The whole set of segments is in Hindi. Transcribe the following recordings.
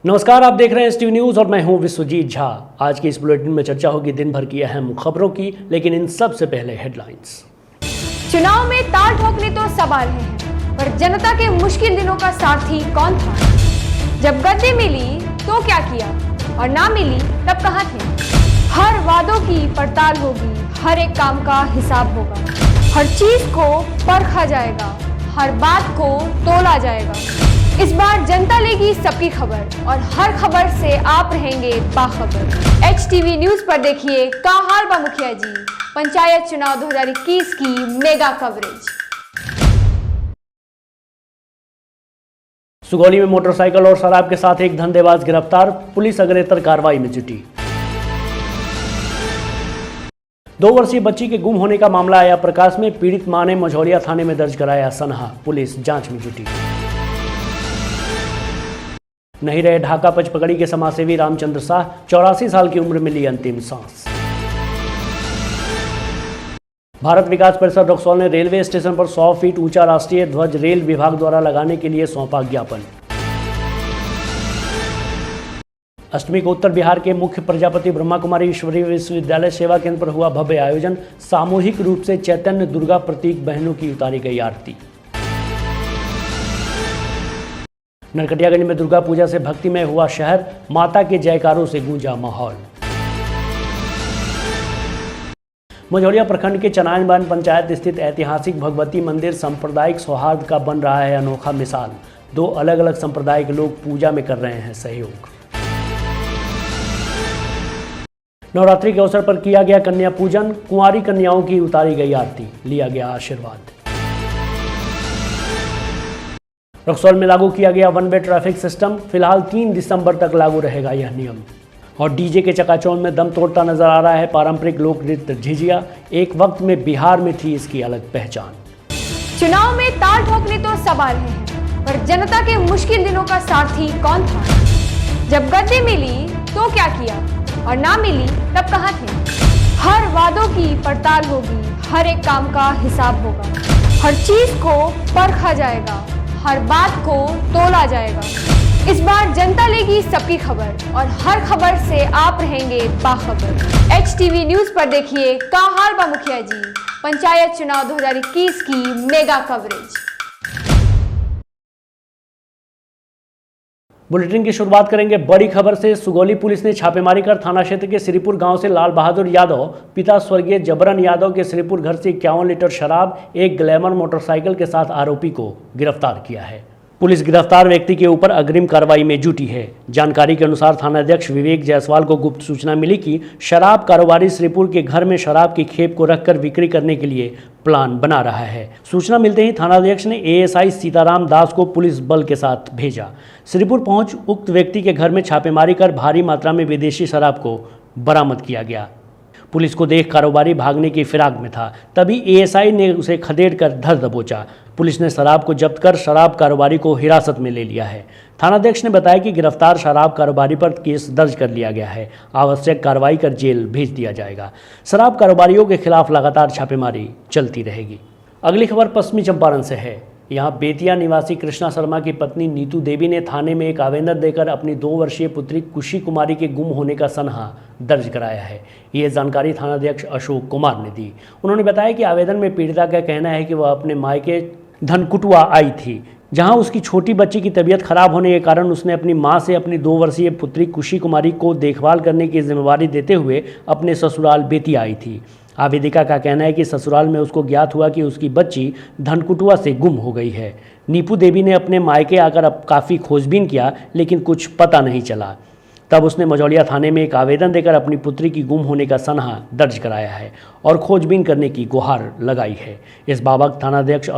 नमस्कार, आप देख रहे हैं एसटीवी न्यूज और मैं हूं विश्वजीत झा। आज की इस बुलेटिन में चर्चा होगी दिन भर की अहम खबरों की, लेकिन इन सब से पहले हेडलाइंस। चुनाव में ताल ठोकने तो सब आ रहे हैं, पर जनता के मुश्किल दिनों का सारथी कौन था? जब गद्दी मिली तो क्या किया और ना मिली तब कहां थे? हर वादों की पड़ताल होगी, हर एक काम का हिसाब होगा, हर चीज को परखा जाएगा, हर बात को तोला जाएगा। इस बार जनता लेगी सबकी खबर और हर खबर से आप रहेंगे बाखबर। एचटीवी न्यूज पर देखिए का हाल बा मुखिया जी, पंचायत चुनाव 2021 की मेगा कवरेज। सुगौली में मोटरसाइकिल और शराब के साथ एक धंधेबाज गिरफ्तार, पुलिस अग्रेतर कार्रवाई में जुटी। 2 वर्षीय बच्ची के गुम होने का मामला आया प्रकाश में, पीड़ित मां ने मझौलिया थाने में दर्ज कराया सनहा, पुलिस जांच में जुटी। नहीं रहे ढाका पचपकड़ी के समाजसेवी रामचंद्र शाह, 84 साल की उम्र में ली अंतिम सांस। भारत विकास परिषद रक्सौल ने रेलवे स्टेशन पर 100 फीट ऊंचा राष्ट्रीय ध्वज रेल विभाग द्वारा लगाने के लिए सौंपा ज्ञापन। अष्टमी को उत्तर बिहार के मुख्य प्रजापति ब्रह्मा कुमारी ईश्वरीय विश्वविद्यालय सेवा केंद्र पर हुआ भव्य आयोजन, सामूहिक रूप से चैतन्य दुर्गा प्रतीक बहनों की उतारी गई आरती। नरकटियागंज में दुर्गा पूजा से भक्तिमय हुआ शहर, माता के जयकारों से गूंजा माहौल। मझौलिया प्रखंड के चनायनबान पंचायत स्थित ऐतिहासिक भगवती मंदिर सांप्रदायिक सौहार्द का बन रहा है अनोखा मिसाल। 2 अलग अलग संप्रदाय के लोग पूजा में कर रहे हैं सहयोग। नवरात्रि के अवसर पर किया गया कन्या पूजन, कुंवारी कन्याओं की उतारी गई आरती, लिया गया आशीर्वाद। रक्सौल में लागू किया गया 1 वे ट्रैफिक सिस्टम, फिलहाल 3 दिसंबर तक लागू रहेगा यह नियम। और डीजे के चकाचौंध में दम तोड़ता नजर आ रहा है पारंपरिक लोक नृत्य झिझिया, एक वक्त में बिहार में थी इसकी अलग पहचान। चुनाव में ताल ठोकने तो सब आ रहे हैं, पर जनता के मुश्किल दिनों का सारथी कौन था? जब गद्दी मिली तो क्या किया और ना मिली तब कहां थे? हर वादों की पड़ताल होगी, हर एक काम का हिसाब होगा, हर चीज को परखा जाएगा, हर बात को तोला जाएगा। इस बार जनता लेगी सबकी खबर और हर खबर से आप रहेंगे बाखबर। एचटीवी न्यूज पर देखिए का हाल बा मुखिया जी, पंचायत चुनाव 2021 की मेगा कवरेज। बुलेटिन की शुरुआत करेंगे बड़ी खबर से। सुगौली पुलिस ने छापेमारी कर थाना क्षेत्र के श्रीपुर गांव से लाल बहादुर यादव, पिता स्वर्गीय जबरन यादव के श्रीपुर घर से 51 लीटर शराब, एक ग्लैमर मोटरसाइकिल के साथ आरोपी को गिरफ्तार किया है। पुलिस गिरफ्तार व्यक्ति के ऊपर अग्रिम कार्रवाई में जुटी है। जानकारी के अनुसार थानाध्यक्ष विवेक जायसवाल को गुप्त सूचना मिली कि शराब कारोबारी श्रीपुर के घर में शराब की खेप को रखकर बिक्री करने के लिए प्लान बना रहा है। सूचना मिलते ही थानाध्यक्ष ने एएसआई सीताराम दास को पुलिस बल के साथ भेजा। श्रीपुर पहुंच उक्त व्यक्ति के घर में छापेमारी कर भारी मात्रा में विदेशी शराब को बरामद किया गया। पुलिस को देख कारोबारी भागने की फिराक में था, तभी एएसआई ने उसे खदेड़ कर धर दबोचा। पुलिस ने शराब को जब्त कर शराब कारोबारी को हिरासत में ले लिया है। थानाध्यक्ष ने बताया कि गिरफ्तार शराब कारोबारी पर केस दर्ज कर लिया गया है, आवश्यक कार्रवाई कर जेल भेज दिया जाएगा। शराब कारोबारियों के खिलाफ लगातार छापेमारी चलती रहेगी। अगली खबर पश्चिमी चंपारण से है। यहाँ बेतिया निवासी कृष्णा शर्मा की पत्नी नीतू देवी ने थाने में एक आवेदन देकर अपनी 2 वर्षीय पुत्री खुशी कुमारी के गुम होने का सनहा दर्ज कराया है। ये जानकारी थानाध्यक्ष अशोक कुमार ने दी। उन्होंने बताया कि आवेदन में पीड़िता का कहना है कि वह अपने मायके धनकुटुआ आई थी, जहां उसकी छोटी बच्ची की तबीयत खराब होने के कारण उसने अपनी मां से अपनी 2 वर्षीय पुत्री खुशी कुमारी को देखभाल करने की जिम्मेवारी देते हुए अपने ससुराल बेतिया आई थी। आवेदिका का कहना है कि ससुराल में उसको ज्ञात हुआ कि उसकी बच्ची धनकुटुआ से गुम हो गई है। नीपू देवी ने अपने मायके आकर अब काफ़ी खोजबीन किया, लेकिन कुछ पता नहीं चला। तब उसने मझौलिया थाने में एक आवेदन देकर अपनी पुत्री की गुम होने का सनहा दर्ज कराया है और खोजबीन करने की गुहार लगाई है। इस बाबत थानाध्यक्ष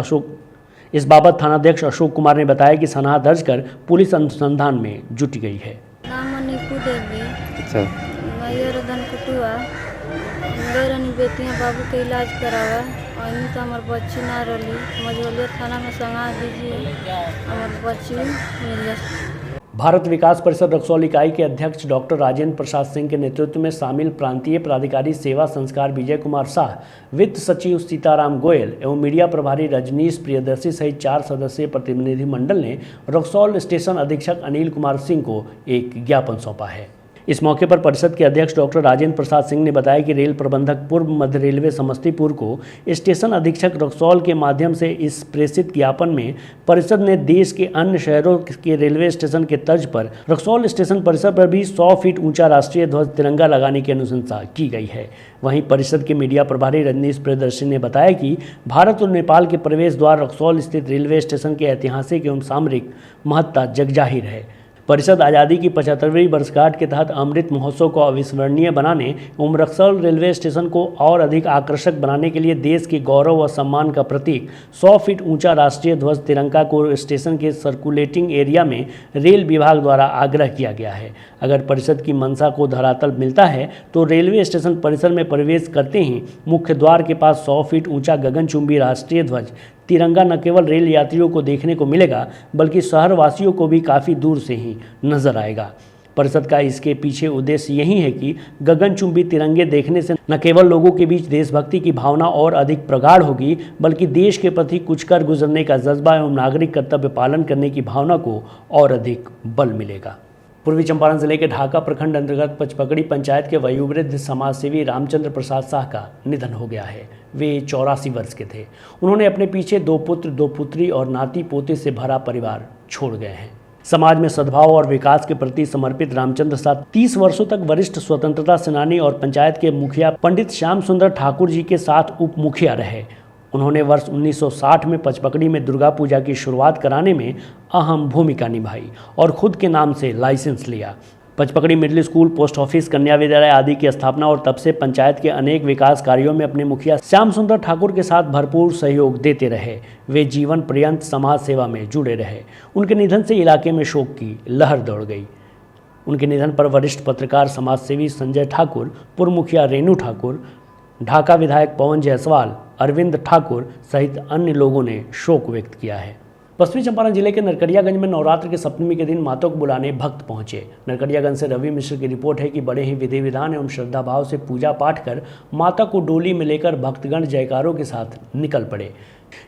अशोक कुमार ने बताया कि सनहा दर्ज कर पुलिस अनुसंधान में जुट गई है। नाम नीपू देवी, मैयर धनकुटुआ, बेटियाँ बाबू के इलाज करावा और तो हमार बच्ची ना रही, मझौलिया थाना में संगा दीजिए, हमार बच्ची मिल जाए। भारत विकास परिषद रक्सौल इकाई के अध्यक्ष डॉक्टर राजेंद्र प्रसाद सिंह के नेतृत्व में शामिल प्रांतीय पदाधिकारी सेवा संस्कार विजय कुमार शाह, वित्त सचिव सीताराम गोयल एवं मीडिया प्रभारी रजनीश प्रियदर्शी सहित 4 सदस्यीय प्रतिनिधिमंडल ने रक्सौल स्टेशन अधीक्षक अनिल कुमार सिंह को एक ज्ञापन सौंपा है। इस मौके पर परिषद के अध्यक्ष डॉक्टर राजेंद्र प्रसाद सिंह ने बताया कि रेल प्रबंधक पूर्व मध्य रेलवे समस्तीपुर को स्टेशन अधीक्षक रक्सौल के माध्यम से इस प्रेषित ज्ञापन में परिषद ने देश के अन्य शहरों के रेलवे स्टेशन के तर्ज पर रक्सौल स्टेशन परिसर पर भी 100 फीट ऊंचा राष्ट्रीय ध्वज तिरंगा लगाने की अनुशंसा की गई है। वहीं परिषद के मीडिया प्रभारी रजनीश प्रियदर्शी ने बताया कि भारत और नेपाल के प्रवेश द्वार रक्सौल स्थित रेलवे स्टेशन के ऐतिहासिक एवं सामरिक महत्ता जगजाहिर है। परिषद आज़ादी की 75वीं वर्षगांठ के तहत अमृत महोत्सव को अविस्मरणीय बनाने एवं रक्सौल रेलवे स्टेशन को और अधिक आकर्षक बनाने के लिए देश के गौरव व सम्मान का प्रतीक 100 फीट ऊंचा राष्ट्रीय ध्वज तिरंगा को स्टेशन के सर्कुलेटिंग एरिया में रेल विभाग द्वारा आग्रह किया गया है। अगर परिषद की मंशा को धरातल मिलता है तो रेलवे स्टेशन परिसर में प्रवेश करते ही मुख्य द्वार के पास 100 फीट ऊंचा गगनचुंबी राष्ट्रीय ध्वज तिरंगा न केवल रेल यात्रियों को देखने को मिलेगा बल्कि शहरवासियों को भी काफ़ी दूर से ही नजर आएगा। परिषद का इसके पीछे उद्देश्य यही है कि गगनचुंबी तिरंगे देखने से न केवल लोगों के बीच देशभक्ति की भावना और अधिक प्रगाढ़ होगी बल्कि देश के प्रति कुछ कर गुजरने का जज्बा एवं नागरिक कर्तव्य पालन करने की भावना को और अधिक बल मिलेगा। पूर्वी चंपारण जिले के ढाका प्रखंड अंतर्गत पचपकड़ी पंचायत के वयोवृद्ध समाजसेवी रामचंद्र प्रसाद शाह का निधन हो गया है। वे 84 वर्ष के थे। उन्होंने अपने पीछे 2 पुत्र 2 पुत्री और नाती पोते से भरा परिवार छोड़ गए हैं। समाज में सद्भाव और विकास के प्रति समर्पित रामचंद्र शाह 30 वर्षों तक वरिष्ठ स्वतंत्रता सेनानी और पंचायत के मुखिया पंडित श्याम सुंदर ठाकुर जी के साथ उप मुखिया रहे। उन्होंने वर्ष 1960 में पचपकड़ी में दुर्गा पूजा की शुरुआत कराने में अहम भूमिका निभाई और खुद के नाम से लाइसेंस लिया। Pachpakdi middle school, post office, कन्या विद्यालय आदि की स्थापना और तब से पंचायत के अनेक विकास कार्यों में अपने मुखिया श्याम सुंदर ठाकुर के साथ भरपूर सहयोग देते रहे। वे जीवन पर्यंत समाज सेवा में जुड़े रहे। उनके निधन से इलाके में शोक की लहर दौड़ गई। उनके निधन पर वरिष्ठ पत्रकार समाजसेवी संजय ठाकुर, पूर्व मुखिया रेणु ठाकुर, ढाका विधायक पवन जायसवाल, अरविंद ठाकुर सहित अन्य लोगों ने शोक व्यक्त किया है। पश्चिमी चंपारण जिले के नरकड़ियागंज में नवरात्र के सप्तमी के दिन माता को बुलाने भक्त पहुंचे। नरकड़ियागंज से रवि मिश्र की रिपोर्ट है कि बड़े ही विधि विधान एवं श्रद्धा भाव से पूजा पाठ कर माता को डोली में लेकर भक्तगण जयकारों के साथ निकल पड़े।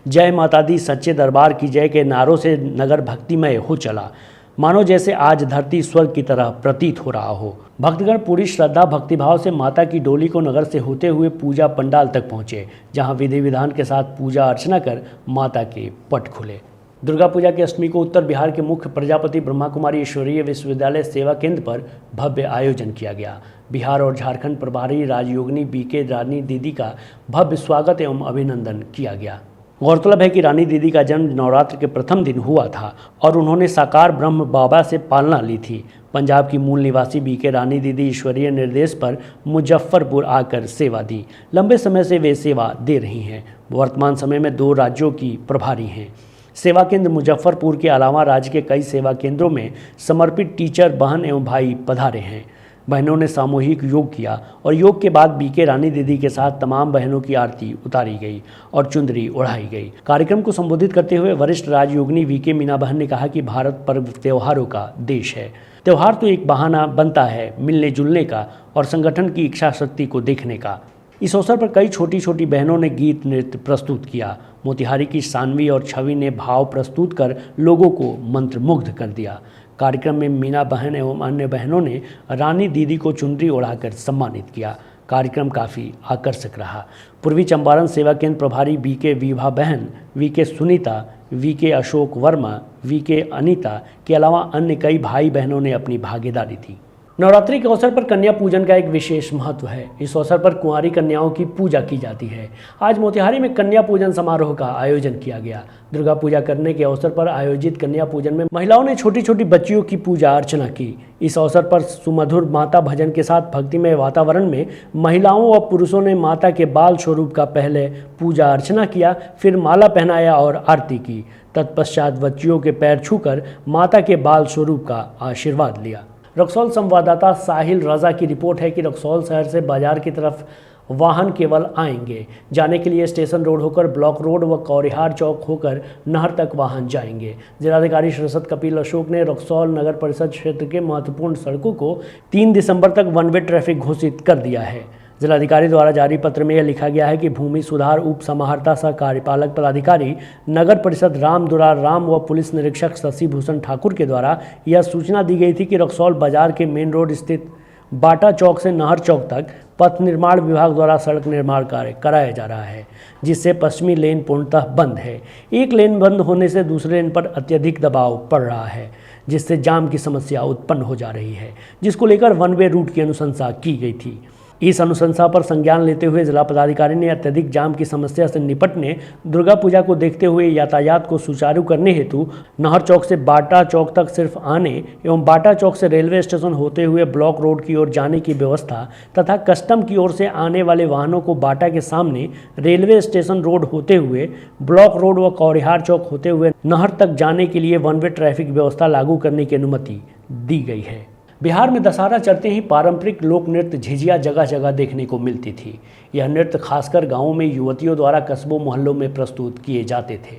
जय माता दी, सच्चे दरबार की जय के नारों से नगर भक्तिमय हो चला, मानो जैसे आज धरती स्वर्ग की तरह प्रतीत हो रहा हो। भक्तगण पूरी श्रद्धा भक्तिभाव से माता की डोली को नगर से होते हुए पूजा पंडाल तक पहुंचे, जहां विधि विधान के साथ पूजा अर्चना कर माता के पट खुले। दुर्गा पूजा की अष्टमी को उत्तर बिहार के मुख्य प्रजापति ब्रह्मा कुमारी ईश्वरीय विश्वविद्यालय सेवा केंद्र पर भव्य आयोजन किया गया। बिहार और झारखंड प्रभारी राजयोगिनी बीके रानी दीदी का भव्य स्वागत एवं अभिनंदन किया गया। गौरतलब है कि रानी दीदी का जन्म नवरात्र के प्रथम दिन हुआ था और उन्होंने साकार ब्रह्म बाबा से पालना ली थी। पंजाब की मूल निवासी बीके रानी दीदी ईश्वरीय निर्देश पर मुजफ्फरपुर आकर सेवा दी। लंबे समय से वे सेवा दे रही हैं। वर्तमान समय में 2 राज्यों की प्रभारी हैं। सेवा केंद्र मुजफ्फरपुर के अलावा राज्य के कई सेवा केंद्रों में समर्पित टीचर, बहन एवं भाई पधारे हैं। बहनों ने सामूहिक योग किया और योग के बाद बीके रानी दीदी के साथ तमाम बहनों की आरती उतारी गई और चुंदरी ओढ़ाई गई। कार्यक्रम को संबोधित करते हुए वरिष्ठ राजयोगिनी वीके मीना बहन ने कहा कि भारत पर्व त्योहारों का देश है। त्यौहार तो एक बहाना बनता है मिलने जुलने का और संगठन की इच्छा शक्ति को देखने का। इस अवसर पर कई छोटी छोटी बहनों ने गीत नृत्य प्रस्तुत किया। मोतिहारी की सानवी और छवि ने भाव प्रस्तुत कर लोगों को मंत्रमुग्ध कर दिया। कार्यक्रम में मीना बहन एवं अन्य बहनों ने रानी दीदी को चुनरी ओढ़ाकर सम्मानित किया। कार्यक्रम काफ़ी आकर्षक रहा। पूर्वी चंपारण सेवा केंद्र प्रभारी बीके विभा बहन, VK Sunita, VK Ashok Verma, VK Anita के अलावा अन्य कई भाई बहनों ने अपनी भागीदारी दी। नवरात्रि के अवसर पर कन्या पूजन का एक विशेष महत्व है। इस अवसर पर कुंवारी कन्याओं की पूजा की जाती है। आज मोतिहारी में कन्या पूजन समारोह का आयोजन किया गया। दुर्गा पूजा करने के अवसर पर आयोजित कन्या पूजन में महिलाओं ने छोटी छोटी बच्चियों की पूजा अर्चना की। इस अवसर पर सुमधुर माता भजन के साथ भक्तिमय वातावरण में महिलाओं व पुरुषों ने माता के बाल स्वरूप का पहले पूजा अर्चना किया, फिर माला पहनाया और आरती की। तत्पश्चात बच्चियों के पैर छूकर माता के बाल स्वरूप का आशीर्वाद लिया। रक्सौल संवाददाता साहिल रजा की रिपोर्ट है कि रक्सौल शहर से बाजार की तरफ वाहन केवल आएंगे। जाने के लिए स्टेशन रोड होकर ब्लॉक रोड व कौरिहार चौक होकर नहर तक वाहन जाएंगे। जिलाधिकारी शरद कपिल अशोक ने रक्सौल नगर परिषद क्षेत्र के महत्वपूर्ण सड़कों को 3 दिसंबर तक वन वे ट्रैफिक घोषित कर दिया है। जिलाधिकारी द्वारा जारी पत्र में यह लिखा गया है कि भूमि सुधार उप समाहर्ता सह कार्यपालक पदाधिकारी नगर परिषद राम दुलार राम व पुलिस निरीक्षक शशि भूषण ठाकुर के द्वारा यह सूचना दी गई थी कि रक्सौल बाजार के मेन रोड स्थित बाटा चौक से नहर चौक तक पथ निर्माण विभाग द्वारा सड़क निर्माण कार्य कराया जा रहा है, जिससे पश्चिमी लेन पूर्णतः बंद है। एक लेन बंद होने से दूसरे लेन पर अत्यधिक दबाव पड़ रहा है, जिससे जाम की समस्या उत्पन्न हो जा रही है, जिसको लेकर वन वे रूट की अनुशंसा की गई थी। इस अनुशंसा पर संज्ञान लेते हुए जिला पदाधिकारी ने अत्यधिक जाम की समस्या से निपटने, दुर्गा पूजा को देखते हुए यातायात को सुचारू करने हेतु नहर चौक से बाटा चौक तक सिर्फ आने एवं बाटा चौक से रेलवे स्टेशन होते हुए ब्लॉक रोड की ओर जाने की व्यवस्था तथा कस्टम की ओर से आने वाले वाहनों को बाटा के सामने रेलवे स्टेशन रोड होते हुए ब्लॉक रोड व कौरिहार चौक होते हुए नहर तक जाने के लिए वन वे ट्रैफिक व्यवस्था लागू करने की अनुमति दी गई है। बिहार में दशहरा चढ़ते ही पारंपरिक लोक नृत्य झिझिया जगह जगह देखने को मिलती थी। यह नृत्य खासकर गांवों में युवतियों द्वारा कस्बों मोहल्लों में प्रस्तुत किए जाते थे।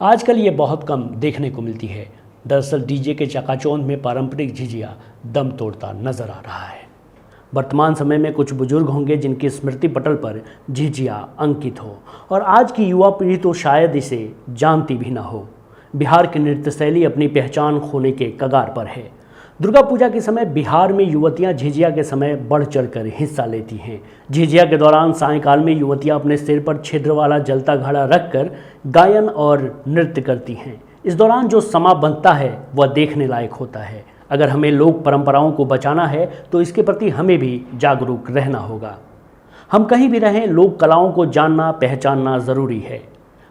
आजकल ये बहुत कम देखने को मिलती है। दरअसल डीजे के चकाचौंध में पारंपरिक झिझिया दम तोड़ता नजर आ रहा है। वर्तमान समय में कुछ बुजुर्ग होंगे जिनकी स्मृति पटल पर झिझिया अंकित हो, और आज की युवा पीढ़ी तो शायद इसे जानती भी ना हो। बिहार की नृत्य शैली अपनी पहचान खोने के कगार पर है। दुर्गा पूजा के समय बिहार में युवतियां झिझिया के समय बढ़ चढ़कर हिस्सा लेती हैं। झिझिया के दौरान सायंकाल में युवतियां अपने सिर पर छिद्र वाला जलता घड़ा रखकर गायन और नृत्य करती हैं। इस दौरान जो समा बनता है वह देखने लायक होता है। अगर हमें लोक परंपराओं को बचाना है तो इसके प्रति हमें भी जागरूक रहना होगा। हम कहीं भी रहें, लोक कलाओं को जानना पहचानना ज़रूरी है।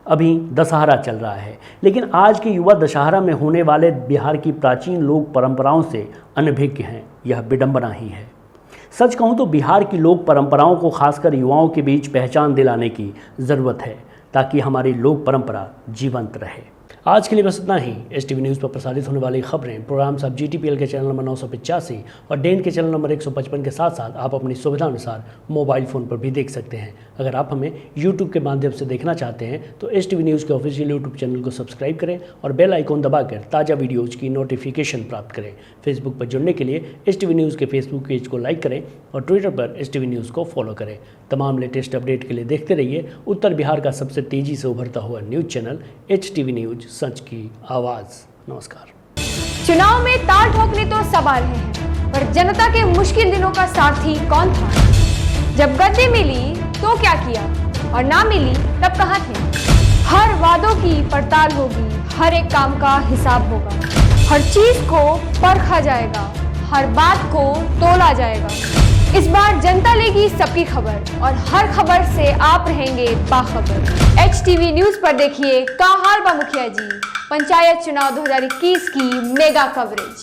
अभी दशहरा चल रहा है, लेकिन आज के युवा दशहरा में होने वाले बिहार की प्राचीन लोक परंपराओं से अनभिज्ञ हैं। यह विडंबना ही है। सच कहूँ तो बिहार की लोक परंपराओं को खासकर युवाओं के बीच पहचान दिलाने की ज़रूरत है, ताकि हमारी लोक परंपरा जीवंत रहे। आज के लिए बस इतना ही। STV न्यूज़ पर प्रसारित होने वाली खबरें, प्रोग्राम सब GTPL के चैनल नंबर 985 और डेन के चैनल नंबर 155 के साथ साथ आप अपनी सुविधा अनुसार मोबाइल फ़ोन पर भी देख सकते हैं। अगर आप हमें YouTube के माध्यम से देखना चाहते हैं तो STV न्यूज़ के ऑफिशियल YouTube चैनल को सब्सक्राइब करें और बेल आइकॉन दबाकर ताज़ा वीडियोज़ की नोटिफिकेशन प्राप्त करें। फेसबुक पर जुड़ने के लिए STV न्यूज़ के फेसबुक पेज को लाइक करें और ट्विटर पर STV न्यूज़ को फॉलो करें। तमाम लेटेस्ट अपडेट के लिए देखते रहिए उत्तर बिहार का सबसे तेज़ी से उभरता हुआ न्यूज़ चैनल HTV न्यूज़, सच की आवाज़। नमस्कार। चुनाव में ताल ठोकने तो सब आ रहे हैं, पर जनता के मुश्किल दिनों का सारथी कौन था? जब गद्दी मिली तो क्या किया और ना मिली तब कहाँ थे? हर वादों की पड़ताल होगी, हर एक काम का हिसाब होगा, हर चीज को परखा जाएगा, हर बात को तोला जाएगा। इस बार जनता लेगी सबकी खबर और हर खबर से आप रहेंगे बाखबर। HTV न्यूज़ पर देखिए का हाल बा मुखिया जी, पंचायत चुनाव 2021 की मेगा कवरेज।